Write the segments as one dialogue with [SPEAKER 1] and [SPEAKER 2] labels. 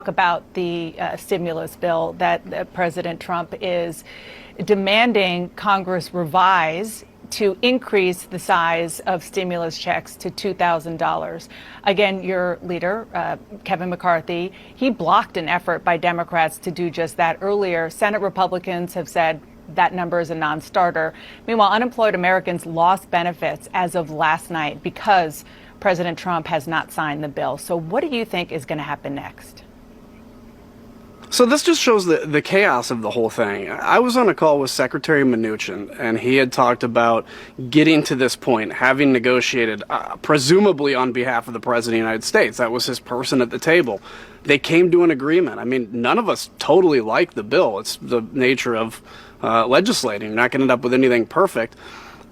[SPEAKER 1] About the stimulus bill that President Trump is demanding Congress revise to increase the size of stimulus checks to $2,000. Again, your leader, Kevin McCarthy, he blocked an effort by Democrats to do just that earlier. Senate Republicans have said that number is a non-starter. Meanwhile, unemployed Americans lost benefits as of last night because President Trump has not signed the bill. So what do you think is going to happen next?
[SPEAKER 2] So this just shows the chaos of the whole thing. I was on a call with Secretary Mnuchin, and he had talked about getting to this point, having negotiated, presumably on behalf of the President of the United States. That was his person at the table. They came to an agreement. I mean, none of us totally like the bill. It's the nature of legislating. You're not going to end up with anything perfect.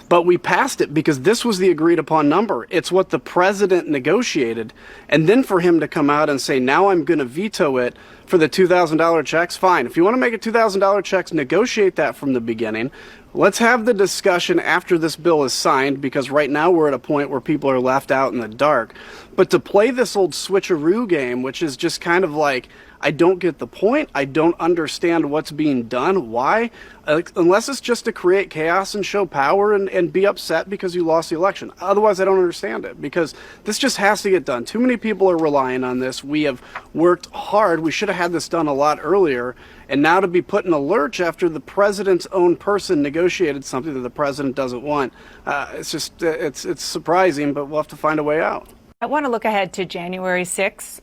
[SPEAKER 2] But we passed it because this was the agreed upon number. It's what the president negotiated. And then for him to come out and say, now I'm going to veto it for the $2,000 checks, fine. If you want to make it $2,000 checks, negotiate that from the beginning. Let's have the discussion after this bill is signed, because right now we're at a point where people are left out in the dark. But to play this old switcheroo game, which is just kind of like, I don't get the point. I don't understand what's being done. Why? Unless it's just to create chaos and show power and be upset because you lost the election. Otherwise, I don't understand it, because this just has to get done. Too many people are relying on this. We have worked hard. We should have had this done a lot earlier. And now to be put in a lurch after the president's own person negotiated something that the president doesn't want, it's surprising, but we'll have to find a way out.
[SPEAKER 1] I want to look ahead to January 6th.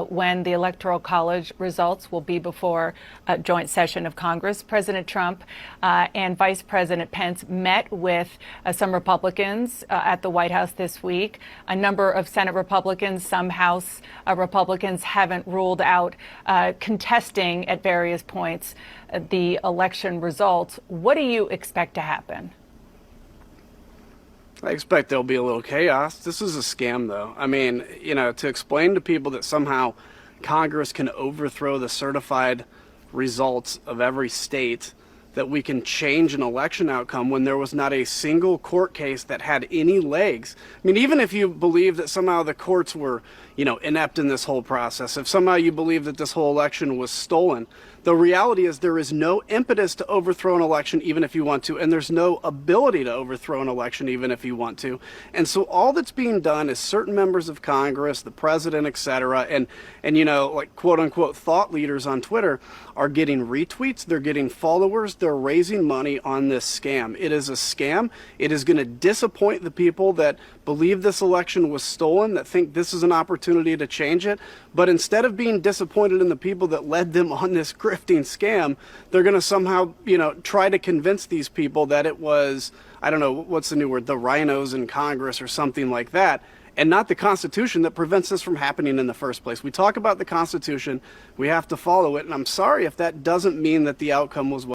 [SPEAKER 1] When the Electoral College results will be before a joint session of Congress. President Trump and Vice President Pence met with some Republicans at the White House this week. A number of Senate Republicans, some House Republicans haven't ruled out contesting at various points the election results. What do you expect to happen?
[SPEAKER 2] I expect there'll be a little chaos. This is a scam, though. I mean, to explain to people that somehow Congress can overthrow the certified results of every state, that we can change an election outcome when there was not a single court case that had any legs. I mean, even if you believe that somehow the courts were, inept in this whole process, if somehow you believe that this whole election was stolen, the reality is there is no impetus to overthrow an election even if you want to, and there's no ability to overthrow an election even if you want to. And so all that's being done is certain members of Congress, the president, etc., and like quote unquote thought leaders on Twitter are getting retweets, they're getting followers, they're raising money on this scam. It is a scam. It is going to disappoint the people that believe this election was stolen, that think this is an opportunity to change it. But instead of being disappointed in the people that led them on this grifting scam, they're going to somehow, try to convince these people that it was, I don't know, what's the new word, the rhinos in Congress or something like that, and not the Constitution that prevents this from happening in the first place. We talk about the Constitution, we have to follow it, and I'm sorry if that doesn't mean that the outcome was what